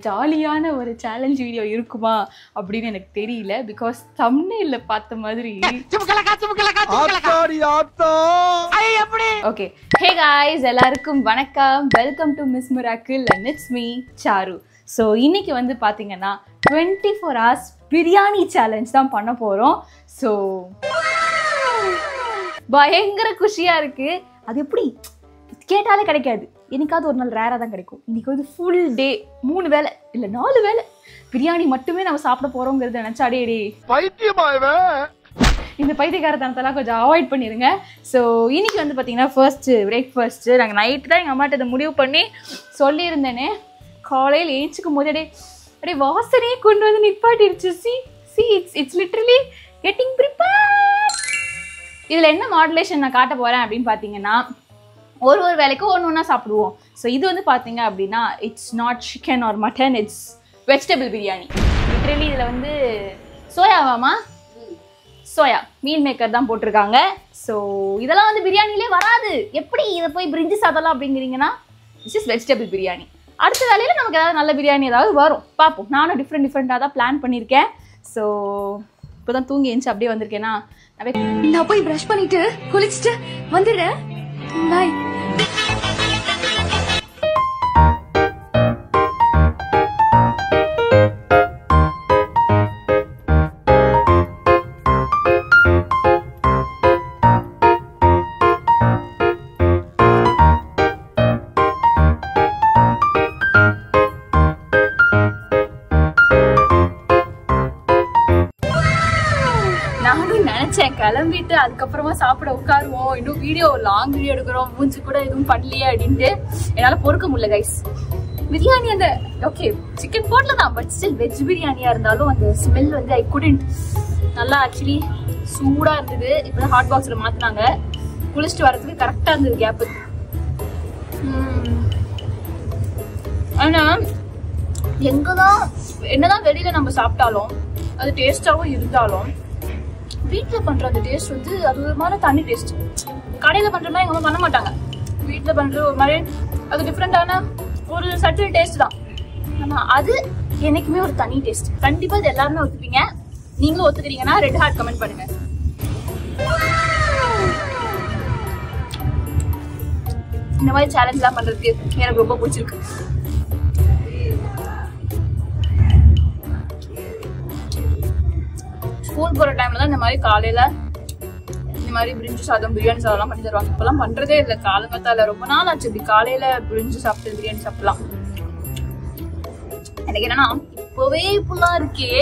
ஜாலியான ஒரு challenge video இருக்குமா அப்படின்னு எனக்கு தெரியல. பிகாஸ் தம்ப்நெயில்ல பார்த்த மாதிரி ஓகே. ஹே காய்ஸ், எல்லாருக்கும் வணக்கம். Welcome to Miss Miracle and it's me Charu. So இன்னைக்கு வந்து பார்த்தீங்கன்னா 24 hours பிரியாணி சேலஞ்ச் தான் பண்ண போகிறோம். ஸோ பயங்கர குஷியாக இருக்குது. அது எப்படி கேட்டாலே கிடைக்காது, என்னைக்காவது ஒரு நாள் ரேராக தான் கிடைக்கும். இன்றைக்கி வந்து ஃபுல் டே 3 வேளை இல்லை 4 வேளை பிரியாணி மட்டுமே நம்ம சாப்பிட போகிறோங்கிறத நினச்சாடே இந்த பைத்தியக்காரத்தனத்தெல்லாம் கொஞ்சம் அவாய்ட் பண்ணிடுங்க. ஸோ இன்னைக்கு வந்து பார்த்தீங்கன்னா பிரேக்ஃபாஸ்ட்டு நாங்கள் நைட்டு தான் எங்கள் அம்மாட்ட இதை முடிவு பண்ணி சொல்லியிருந்தேனே. காலையில் ஏஞ்சிக்கும் போது அப்படியே வாசனையே கொண்டு வந்து நிப்பாட்டிடுச்சு. It's literally getting prepared. இதில் என்ன மாடுலேஷன் நான் காட்ட போகிறேன் அப்படின்னு பார்த்தீங்கன்னா, ஒரு வேலைக்கும் ஒன்று சாப்பிடுவோம். ஸோ இது வந்து பார்த்தீங்க அப்படின்னா it's not chicken or mutton, it's vegetable biryani. Literally இதில் வந்து சோயாவாமா சோயா மீல் மேக்கர் தான் போட்டிருக்காங்க. ஸோ இதெல்லாம் வந்து பிரியாணிலே வராது, எப்படி இதை போய் பிரிஞ்சு சாப்பிடலாம் அப்படிங்கிறீங்கன்னா இட்ஸ் இஸ் வெஜிடபிள் பிரியாணி. அடுத்த வேலையில் நமக்கு ஏதாவது நல்ல பிரியாணி ஏதாவது வரும், பார்ப்போம். நானும் டிஃப்ரெண்ட்டாக தான் பிளான் பண்ணியிருக்கேன். ஸோ இப்போ தான் தூங்கி எழுந்துச்சு அப்படியே வந்திருக்கேன்னா நான் போய் ப்ரஷ் பண்ணிட்டு குளிச்சுட்டு வந்துடுறேன். பாய். கிளம்பிட்டு அதுக்கப்புறமா சாப்பிட உட்காருவோம். இன்னும் லாங் வீடியோ எடுக்கிறோம், மூஞ்சி கூட எதுவும் பண்ணலையே அப்படின்ட்டு என்னால் பொறுக்க முடியல கைஸ். பிரியாணி அந்த ஓகே சிக்கன் போடல தான், பட் ஸ்டில் வெஜ் பிரியாணியாக இருந்தாலும் அந்த ஸ்மெல் வந்து ஐ குடன்ட். நல்லா ஆக்சுவலி சூடாக இருந்தது. இப்போ ஹாட் பாக்ஸில் மாற்றினாங்க. குளிச்சுட்டு வரதுக்கு கரெக்டாக இருந்தது கேப்பு. ஆனால் என்னதான் வெளியில் நம்ம சாப்பிட்டாலும் அது டேஸ்டாகவும் இருந்தாலும் வீட்டில் பண்ணுற அந்த டேஸ்ட் வந்து அது ஒரு மாதிரி தனி டேஸ்ட். கடையில் பண்ணுற மாதிரி எங்கள் பண்ண மாட்டாங்க. வீட்டில் பண்ணுற ஒரு மாதிரி அது டிஃப்ரெண்டான ஒரு சட்டில் டேஸ்ட் தான். ஆனால் அது எனக்குமே ஒரு தனி டேஸ்ட். கண்டிப்பாக இது எல்லாருமே ஒத்துப்பீங்க. நீங்களும் ஒத்துக்கிறீங்கன்னா ரெட் ஹார்ட் கமெண்ட் பண்ணுங்க. இந்த மாதிரி சேலஞ்ச்லாம் பண்ணுறதுக்கு எனக்கு ரொம்ப பிடிச்சிருக்கு. ஸ்கூல் போகிற டைம்ல தான் இந்த மாதிரி காலையில் இந்த மாதிரி பிரிஞ்சு சாதம் பிரியாணி சாதம்லாம் பண்ணி தருவாங்க. இப்போலாம் பண்ணுறதே இல்லை. காலங்கத்தால ரொம்ப நாள் ஆச்சு இப்படி காலையில் பிரிஞ்சு சாப்பிட்டு பிரியாணி சாப்பிடலாம். எனக்கு என்னன்னா இப்போவே ஃபுல்லாக இருக்கே,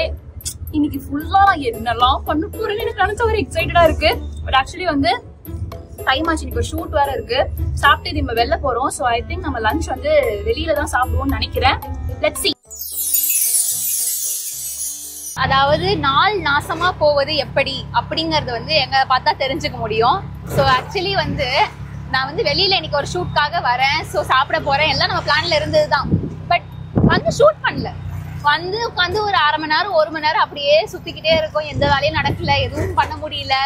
இன்னைக்கு ஃபுல்லாக நான் என்னெல்லாம் பண்ண போறேன்னு எனக்கு நினச்ச ஒரு எக்ஸைட்டடாக இருக்கு. பட் ஆக்சுவலி வந்து டைம் ஆச்சு, இன்னைக்கு ஒரு ஷூட் வேற இருக்கு. சாப்பிட்டு நம்ம வெளில போகிறோம். ஸோ ஐ திங்க் நம்ம லஞ்ச் வந்து வெளியில தான் சாப்பிடுவோம்னு நினைக்கிறேன். Let's see. அதாவது நாள் நாசமா போவது எப்படி அப்படிங்கறது வந்து எங்க பார்த்தா தெரிஞ்சுக்க முடியும். ஸோ ஆக்சுவலி வந்து நான் வந்து வெளியில இன்னைக்கு ஒரு ஷூட்காக வரேன், ஸோ சாப்பிட போறேன், எல்லாம் நம்ம பிளான்ல இருந்தது தான். பட் வந்து ஷூட் பண்ணல, வந்து உட்காந்து ஒரு 1/2 மணி நேரம் 1 மணி நேரம் அப்படியே சுத்திக்கிட்டே இருக்கோம். எந்த வேலையும் நடக்கல, எதுவும் பண்ண முடியல.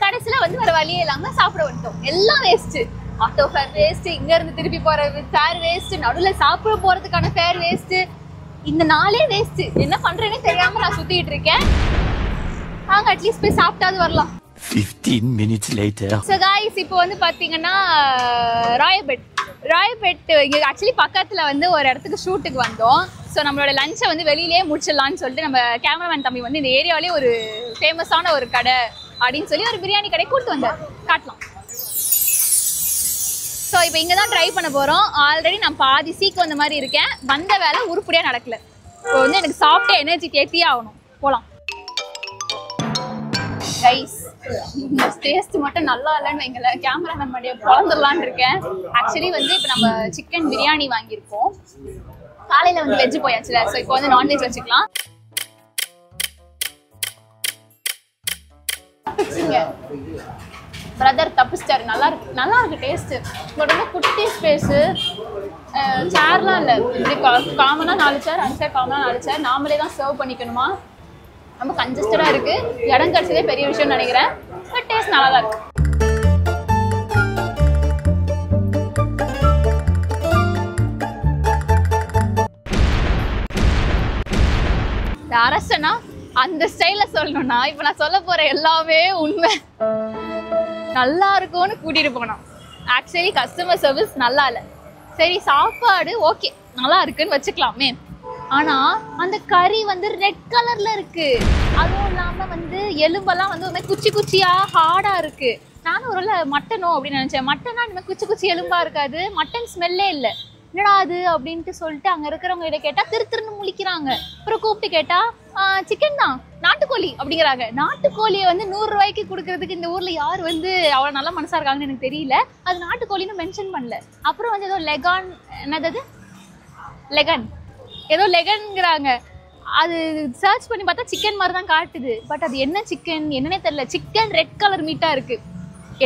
கடைசியில வந்து வேற வழியே இல்லாம சாப்பிட வந்துட்டோம். எல்லாம் வேஸ்ட். ஆட்டோ ஃபேர் வேஸ்ட், இங்க இருந்து திருப்பி போற ஃபேர் வேஸ்ட், நடுவில் சாப்பிட போறதுக்கான ஃபேர் வேஸ்ட். இந்த நாளே வேஸ்ட். என்ன பண்றேன்னு தெரியாம நான் சுத்திட்டு இருக்கேன். வாங்க அட்லீஸ்ட் போய் சாப்பிட்டாது வரலாம். 15 minutes later. So guys, இப்போ வந்து பாத்தீங்கன்னா ராயபெட் இங்க ஆக்சுவலி பக்கத்துல வந்து ஒரு இடத்துக்கு ஷூட்டுக்கு வந்தோம். ஸோ நம்மளோட லஞ்சை வந்து வெளியிலேயே முடிச்சிடலான்னு சொல்லிட்டு நம்ம கேமராமேன் தம்பி வந்து இந்த ஏரியாவிலேயே ஒரு ஃபேமஸான ஒரு கடை அப்படின்னு சொல்லி ஒரு பிரியாணி கடை கூப்பிட்டு வந்தார். காட்டலாம். ஸோ இப்போ இங்கே தான் ட்ரை பண்ண போகிறோம். ஆல்ரெடி நான் பாதி சீக்கு வந்த மாதிரி இருக்கேன். வந்த வேலை உருப்படியாக நடக்கல. இப்போ வந்து எனக்கு சாப்பிட்டே எனர்ஜி தேத்தியே ஆகணும். போகலாம் கைஸ். இந்த டேஸ்ட் மட்டும் நல்லா இல்லைன்னு வைங்கள, கேமராமேன் மடியை பிறந்துடலான்னு இருக்கேன். ஆக்சுவலி வந்து இப்போ நம்ம சிக்கன் பிரியாணி வாங்கியிருக்கோம். காலையில் வந்து வெஜ்ஜு போயாச்சுல, ஸோ இப்போ வந்து நான்வெஜ் வச்சுக்கலாம். பிரதர் தப்பிச்சிட்டாரு. நல்லா இருக்கு டேஸ்ட். ரொம்ப குட்டி ஸ்பேஸு, சேர்லாம் இல்லை. இப்படி காமனாக 4 சேர் 5 சேர் காமனாக 4 சேர் நாமளே தான் சர்வ் பண்ணிக்கணுமா. ரொம்ப கன்ஜஸ்டடாக இருக்கு. இடம் கிடைச்சதே பெரிய விஷயம்னு நினைக்கிறேன். பட் டேஸ்ட் நல்லா தான் இருக்கு. அரசனா அந்த ஸ்டைல சொல்லணும்னா இப்ப நான் சொல்ல போற எல்லாமே உண்மை. நல்லா இருக்கும்னு கூட்டிட்டு போனோம். ஆக்சுவலி கஸ்டமர் சர்வீஸ் நல்லா இல்லை. சரி சாப்பாடு ஓகே நல்லா இருக்குன்னு வச்சுக்கலாமே. ஆனா அந்த கறி வந்து ரெட் கலர்ல இருக்கு. அதுவும் இல்லாம வந்து எலும்பெல்லாம் வந்து ஒரு மாதிரி குச்சி குச்சியா ஹார்டா இருக்கு. நானும் ஒரு மட்டனோ அப்படின்னு நினைச்சேன். மட்டனா இந்த குச்சி குச்சி எலும்பா இருக்காது, மட்டன் ஸ்மெல்லே இல்லை. என்னடா அது அப்படின்ட்டு சொல்லிட்டு அங்க இருக்கிறவங்க கிட்ட கேட்டா திருன்னு முழிக்கிறாங்க. அப்புறம் கூப்பிட்டு கேட்டா சிக்கன் தான், நாட்டுக்கோழி அப்படிங்கிறாங்க. நாட்டுக்கோழியை வந்து 100 ரூபாய்க்கு கொடுக்கறதுக்கு இந்த ஊர்ல யார் வந்து அவ்வளவு நல்ல மனசா இருக்காங்கன்னு எனக்கு தெரியல. அது நாட்டுக்கோழின்னு மென்ஷன் பண்ணல. அப்புறம் வந்து ஏதோ லெகான், என்னது லெகன், ஏதோ லெகன்ங்கிறாங்க. அது சர்ச் பண்ணி பார்த்தா சிக்கன் மாதிரி தான் காட்டுது. பட் அது என்ன சிக்கன் என்னன்னே தெரியல. சிக்கன் ரெட் கலர் மீட்டா இருக்கு.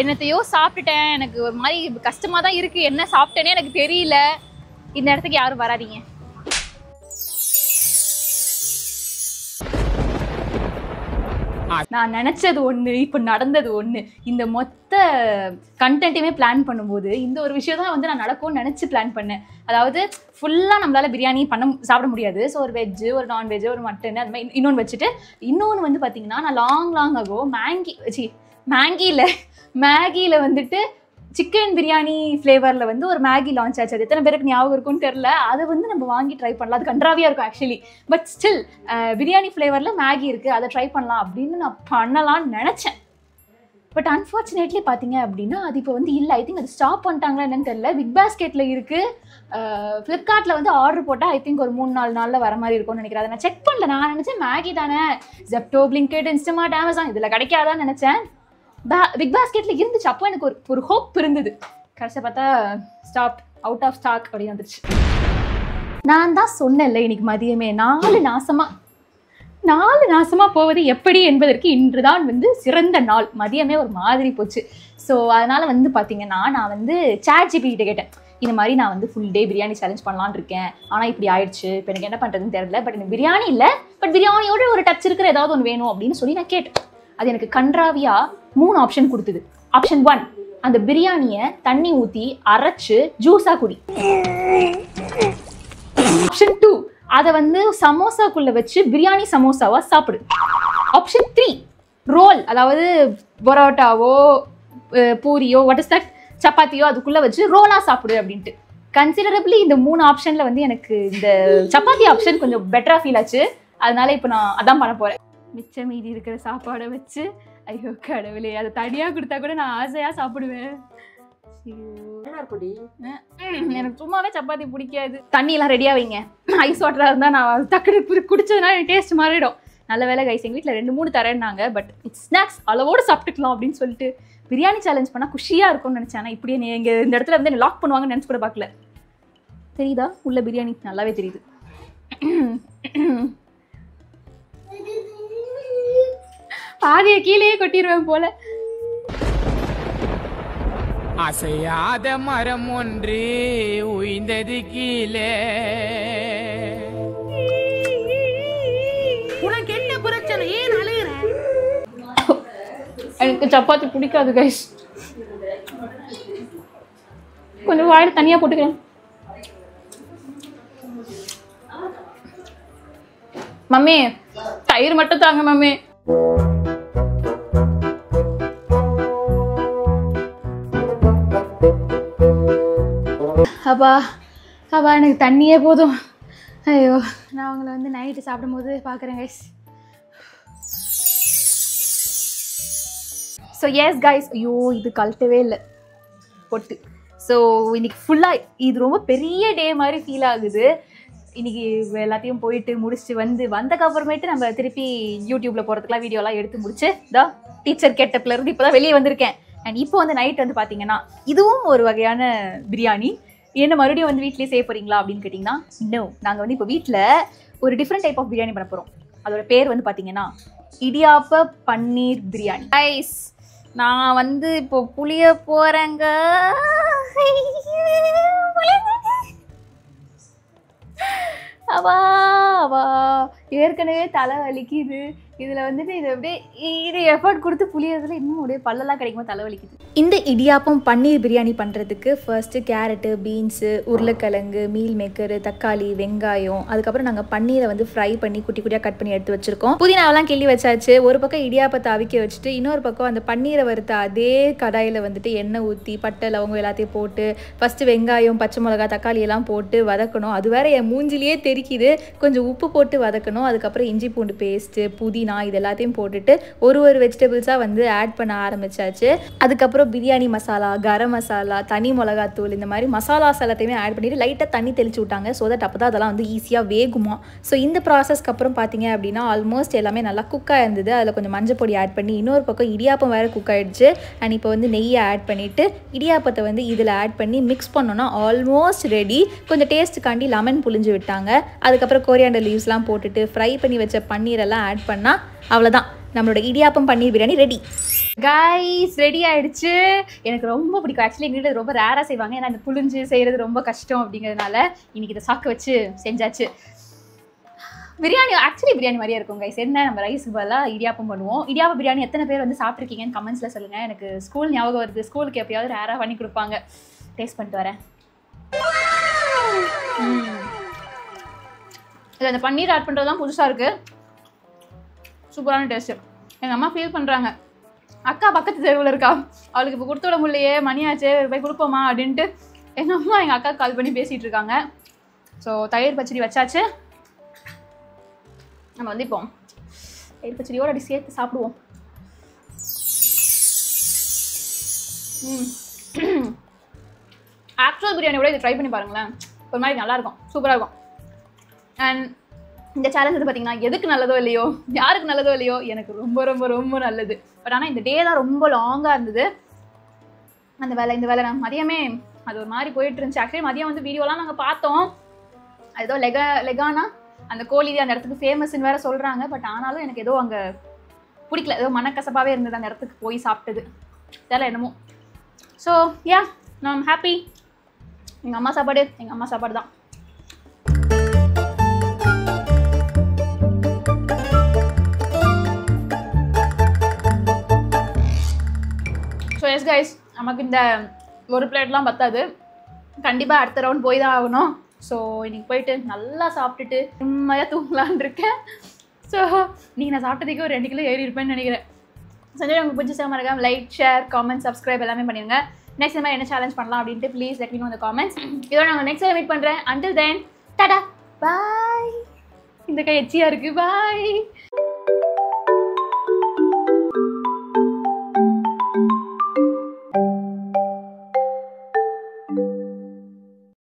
என்னத்தையோ சாப்பிட்டுட்டேன். எனக்கு ஒரு மாதிரி கஷ்டமா தான் இருக்கு. என்ன சாப்பிட்டேனே எனக்கு தெரியல. இந்த இடத்துக்கு யாரும் வராதீங்க. நான் நினைச்சது ஒண்ணு, இப்ப நடந்தது ஒண்ணு. இந்த மொத்த கண்டென்ட்டையுமே பிளான் பண்ணும்போது இந்த ஒரு விஷயம் தான் வந்து நான் நடக்கும்னு நினைச்சு பிளான் பண்ணேன். அதாவது ஃபுல்லா நம்மளால பிரியாணி சாப்பிட முடியாது. ஸோ ஒரு வெஜ்ஜு, ஒரு நான்வெஜ்ஜு, ஒரு மட்டன், அது மாதிரி இன்னொன்று வச்சுட்டு இன்னொன்று வந்து பார்த்தீங்கன்னா நான் லாங் ஆகோ மேகியில் வந்துட்டு சிக்கன் பிரியாணி ஃப்ளேவரில் வந்து ஒரு மேகி லான்ச் ஆச்சு. அது எத்தனை பேருக்கு ஞாபகம் இருக்கும்னு தெரில. அதை வந்து நம்ம வாங்கி ட்ரை பண்ணலாம். அது கன்றாவியாக இருக்கும் ஆக்சுவலி. பட் ஸ்டில் பிரியாணி ஃப்ளேவரில் மேகி இருக்குது, அதை ட்ரை பண்ணலாம் அப்படின்னு நான் பண்ணலான்னு நினச்சேன். பட் அன்ஃபார்ச்சுனேட்லி பார்த்தீங்க அப்படின்னா அது இப்போ வந்து இல்லை. ஐ திங்க் அது ஸ்டாப் பண்ணிட்டாங்களா என்னன்னு தெரியல. பிக் பாஸ்கெட்டில் இருக்குது. ஃப்ளிப்கார்ட்டில் வந்து ஆர்டர் போட்டால் ஐ திங்க் ஒரு 3-4 நாளில் வர மாதிரி இருக்கும்னு நினைக்கிறேன். அதை நான் செக் பண்ணல. நான் நினச்சேன் மேகி தானே, ஜெப்டோ, பிளிங்கெட், இன்ஸ்டாமார்ட், அமேசான் இதில் கிடைக்காதான்னு நினச்சேன். பிக் பாஸ்கெட்டில் இருந்துச்சு. அப்போ எனக்கு ஒரு ஹோப் இருந்தது. கடைசியாக பார்த்தா ஸ்டாப், அவுட் ஆஃப் ஸ்டாக் அப்படின்னு வந்துடுச்சு. நான் தான் சொன்னேன்ல இன்னைக்கு மதியமே 4 நாசமாக போவது எப்படி என்பதற்கு இன்று தான் வந்து சிறந்த நாள். மதியமே ஒரு மாதிரி போச்சு. ஸோ அதனால் வந்து பார்த்தீங்கன்னா நான் வந்து ChatGPT கிட்ட கேட்டேன். இந்த மாதிரி நான் வந்து ஃபுல் டே பிரியாணி சேலஞ்ச் பண்ணலான்னு இருக்கேன். ஆனால் இப்படி ஆயிடுச்சு. இப்போ எனக்கு என்ன பண்ணுறதுன்னு தெரியல. பட் எனக்கு பிரியாணி இல்லை, பட் பிரியாணியோட ஒரு டச் இருக்கிற ஏதாவது ஒன்று வேணும் அப்படின்னு சொல்லி நான் கேட்டேன். அது எனக்கு கன்றாவியா 3 ஆப்ஷன் கொடுத்தது. ஆப்ஷன் 1, அந்த பிரியாணியை தண்ணி ஊற்றி அரைச்சு ஜூஸாக குடி. ஆப்ஷன் 2, அதை வந்து சமோசாக்குள்ள வச்சு பிரியாணி சமோசாவா சாப்பிடு. ஆப்ஷன் 3, ரோல், அதாவது பரோட்டாவோ பூரியோ வாட் இஸ் தட் சப்பாத்தியோ அதுக்குள்ள வச்சு ரோலா சாப்பிடு அப்படின்ட்டு. கன்சிடரபிளி இந்த 3 ஆப்ஷன்ல வந்து எனக்கு இந்த சப்பாத்தி ஆப்ஷன் கொஞ்சம் பெட்டரா ஃபீல் ஆச்சு. அதனால இப்போ நான் அதான் பண்ண போறேன். மிச்சம் மீதி இருக்கிற சாப்பாடை வச்சு, ஐயோ கடவுளே, அதை தனியாக கொடுத்தா கூட நான் ஆசையாக சாப்பிடுவேன். எனக்கு சும்மாவே சப்பாத்தி பிடிக்காது. தண்ணியெல்லாம் ரெடியாக வைங்க. ஐஸ் வாட்டராக இருந்தால் நான் டக்குனு குடிச்சதுனால எனக்கு டேஸ்ட் மாறிடும். நல்ல வேலை கைஸ், எங்கள் வீட்டில் 2-3 தரேன்னாங்க. பட் இட்ஸ் ஸ்நாக்ஸ் அளவோடு சாப்பிட்டுக்கலாம் அப்படின்னு சொல்லிட்டு பிரியாணி சேலஞ்ச் பண்ணால் குஷியாக இருக்கும்னு நினச்சேன். ஆனால் இப்படியே நீங்கள் இந்த இடத்துல வந்து லாக் பண்ணுவாங்கன்னு நினச்சி கூட பார்க்கல. தெரியுதா உள்ள பிரியாணி நல்லாவே தெரியுது. பாதியை கீழே கொட்டிடுவேன் போல. அசையாத மரம் ஒன்று உய்ந்தது கீழே. உனக்கு என்ன பிரச்சனை, ஏன் அழுகிற? எனக்கு சப்பாத்தி பிடிக்காது கைஸ். கொஞ்சம் வாயில் தனியாக போட்டுக்கிறேன். மம்மி தயிர் மட்டும் தாங்க மம்மி. அப்பா எனக்கு தண்ணியே போதும். ஐயோ, நான் அவங்கள வந்து நைட்டு சாப்பிடும்போது பார்க்குறேன் கைஸ். ஸோ எஸ் கைஸ், ஐயோ இது கழட்டவே இல்லை பொட்டு. ஸோ இன்னைக்கு ஃபுல்லாக இது ரொம்ப பெரிய டே மாதிரி ஃபீல் ஆகுது. இன்னைக்கு எல்லாத்தையும் போயிட்டு முடிச்சுட்டு வந்ததுக்கப்புறமேட்டு நம்ம திருப்பி யூடியூப்பில் போகிறதுக்குலாம் வீடியோலாம் எடுத்து முடிச்சு டீச்சர் கேட்டப்லேருந்து இப்போ தான் வெளியே வந்திருக்கேன். அண்ட் இப்போ வந்து நைட் வந்து பார்த்தீங்கன்னா இதுவும் ஒரு வகையான பிரியாணி. என்ன மறுபடியும் வந்து வீட்லேயே செய்ய போகிறீங்களா அப்படின்னு கேட்டிங்கன்னா நோ, நாங்கள் வந்து இப்போ வீட்டில் ஒரு டிஃப்ரெண்ட் டைப் ஆஃப் பிரியாணி பண்ண போகிறோம். அதோட பேர் வந்து பார்த்தீங்கன்னா இடியாப்ப பன்னீர் பிரியாணி. ரைஸ் நான் வந்து இப்போ புளிய போகிறேங்க. அவா ஏற்கனவே தலை வலிக்குது. இதில் வந்துட்டு இது அப்படியே இது எஃபர்ட் கொடுத்து புளியறதுல இன்னும் அப்படியே பல்லெல்லாம் கிடைக்குமா தலைவலிக்குது. இந்த இடியாப்பம் பன்னீர் பிரியாணி பண்ணுறதுக்கு ஃபர்ஸ்ட்டு கேரட்டு, பீன்ஸு, உருளைக்கிழங்கு, மீல் மேக்கரு, தக்காளி, வெங்காயம், அதுக்கப்புறம் நாங்கள் பன்னீரை வந்து ஃப்ரை பண்ணி குட்டி குட்டியாக கட் பண்ணி எடுத்து வச்சுருக்கோம். புதினாவெல்லாம் கிள்ளி வச்சாச்சு. ஒரு பக்கம் இடியாப்பத்தை அவிக்க வச்சுட்டு இன்னொரு பக்கம் அந்த பன்னீரை வறுத்த அதே கடாயில் வந்துட்டு எண்ணெய் ஊற்றி பட்டை லவங்கம் எல்லாத்தையும் போட்டு ஃபஸ்ட்டு வெங்காயம், பச்சை மிளகா, தக்காளி எல்லாம் போட்டு வதக்கணும். அது வேற என் மூஞ்சிலேயே தெரிக்குது. கொஞ்சம் உப்பு போட்டு வதக்கணும். அதுக்கப்புறம் இஞ்சி பூண்டு பேஸ்ட்டு, புதினா இது எல்லாத்தையும் போட்டுட்டு ஒரு வெஜிடபிள்ஸாக வந்து ஆட் பண்ண ஆரம்பிச்சாச்சு. அதுக்கப்புறம் பிரியாணி மசாலா, கரம் மசாலா, தனி மிளகாத்தூள் இந்த மாதிரி மசாலாஸ் எல்லாத்தையுமே ஆட் பண்ணிட்டு லைட்டாக தண்ணி தெளிச்சு விட்டாங்க. ஸோ தட் அப்போ தான் அதெல்லாம் வந்து ஈஸியாக வேகுமா. ஸோ இந்த ப்ராசஸ்க்கு அப்புறம் பார்த்தீங்க அப்படின்னா ஆல்மோஸ்ட் எல்லாமே நல்லா குக்காக இருந்தது. அதில் கொஞ்சம் மஞ்சள் பொடி ஆட் பண்ணி இன்னொரு பக்கம் இடியாப்பம் வேறு குக் ஆகிடுச்சு. அண்ட் இப்போ வந்து நெய்யை ஆட் பண்ணிவிட்டு இடியாப்பத்தை வந்து இதில் ஆட் பண்ணி மிக்ஸ் பண்ணோன்னா ஆல்மோஸ்ட் ரெடி. கொஞ்சம் டேஸ்ட்டுக்காண்டி லெமன் புளிஞ்சு விட்டாங்க. அதுக்கப்புறம் கோரியாண்டர் லீவ்ஸ்லாம் போட்டுட்டு ஃப்ரை பண்ணி வச்ச பன்னீரெல்லாம் ஆட் பண்ணால் அவ்வளோதான், நம்மளோட இடியாப்பம் பன்னீர் பிரியாணி ரெடி. கைஸ் ரெடி ஆகிடுச்சு. எனக்கு ரொம்ப பிடிக்கும். ஆக்சுவலி எங்கள் வீட்டில் ரொம்ப ரேராக செய்வாங்க. ஏன்னா இந்த புளிஞ்சு செய்கிறது ரொம்ப கஷ்டம் அப்படிங்கிறதுனால இன்றைக்கி இதை சாக்கு வச்சு செஞ்சாச்சு. பிரியாணி ஆக்சுவலி பிரியாணி மாதிரியே இருக்கும் கைஸ். என்ன நம்ம ரைஸுக்கு பதிலாக இடியாப்பம் பண்ணுவோம். இடியாப்பம் பிரியாணி எத்தனை பேர் வந்து சாப்பிட்ருக்கீங்கன்னு கமெண்ட்ஸில் சொல்லுங்கள். எனக்கு ஸ்கூல் ஞாபகம் வருது. ஸ்கூலுக்கு எப்பயாவது ரேராக பண்ணி கொடுப்பாங்க. டேஸ்ட் பண்ணிட்டு வரேன். இதில் அந்த பன்னீர் ஆட் பண்ணுறதுலாம் புதுசாக இருக்குது. சூப்பரான டேஸ்ட்டு. எங்கள் அம்மா ஃபீல் பண்ணுறாங்க, அக்கா பக்கத்து தெருவில் இருக்கா, அவளுக்கு இப்போ கொடுத்து விட முடியலையே, மணியாச்சு போய் கொடுப்போமா அப்படின்ட்டு எங்கள் அம்மா எங்கள் அக்கா கால் பண்ணி பேசிகிட்டு இருக்காங்க. ஸோ தயிர் பச்சடி வச்சாச்சு. நம்ம வந்து இப்போ தயிர் பச்சடியோடு அப்படி சேர்த்து சாப்பிடுவோம். ஆக்சுவல் பிரியாணியோட இதை ட்ரை பண்ணி பாருங்களேன். ஒரு மாதிரி நல்லாயிருக்கும், சூப்பராக இருக்கும். அண்ட் இந்த சேலஞ்ச் வந்து பார்த்தீங்கன்னா எதுக்கு நல்லதோ இல்லையோ, யாருக்கு நல்லதோ இல்லையோ, எனக்கு ரொம்ப ரொம்ப ரொம்ப நல்லது. பட் ஆனால் இந்த டே தான் ரொம்ப லாங்காக இருந்தது. அந்த வேலை இந்த வேலை நான் மதியமே அது ஒரு மாதிரி போயிட்டு இருந்துச்சு. ஆக்சுவலி மதியம் வந்து வீடியோலாம் நாங்கள் பார்த்தோம். ஏதோ லெகானா அந்த கோழி அந்த இடத்துக்கு ஃபேமஸ்ன்னு வேறு சொல்கிறாங்க. பட் ஆனாலும் எனக்கு ஏதோ அங்கே பிடிக்கல. ஏதோ மனக்கசப்பாகவே இருந்தது அந்த இடத்துக்கு போய் சாப்பிட்டது. இதெல்லாம் என்னமோ. ஸோ யா, நான் ஹாப்பி. எங்கள் அம்மா சாப்பாடு தான். ஸோ எஸ் கைஸ், நமக்கு இந்த ஒரு பிளேட்லாம் பத்தாது. கண்டிப்பாக அடுத்த ரவுண்ட் போய் தான் ஆகணும். ஸோ இன்றைக்கி போயிட்டு நல்லா சாப்பிட்டுட்டு நிம்மதியாக தூங்கலான் இருக்கேன். ஸோ நீங்கள் நான் சாப்பிட்டதுக்கு ஒரு 2 கிலோ ஏறி இருப்பேன்னு நினைக்கிறேன். சஞ்சய் உங்களுக்கு பிடிச்ச மறக்காம லைக், ஷேர், காமெண்ட், சப்ஸ்கிரைப் எல்லாமே பண்ணிடுங்க. நெக்ஸ்ட் இந்த மாதிரி என்ன சேலஞ்ச் பண்ணலாம் அப்படின்ட்டு ப்ளீஸ் லெட் மீ நோ இந்த காமெண்ட்ஸ். இதோட நாங்கள் நெக்ஸ்ட் டைம் மீட் பண்ணுறேன். அண்டில் தென் டாடா பாய். இந்த கை எச்சியாக இருக்குது. பாய்.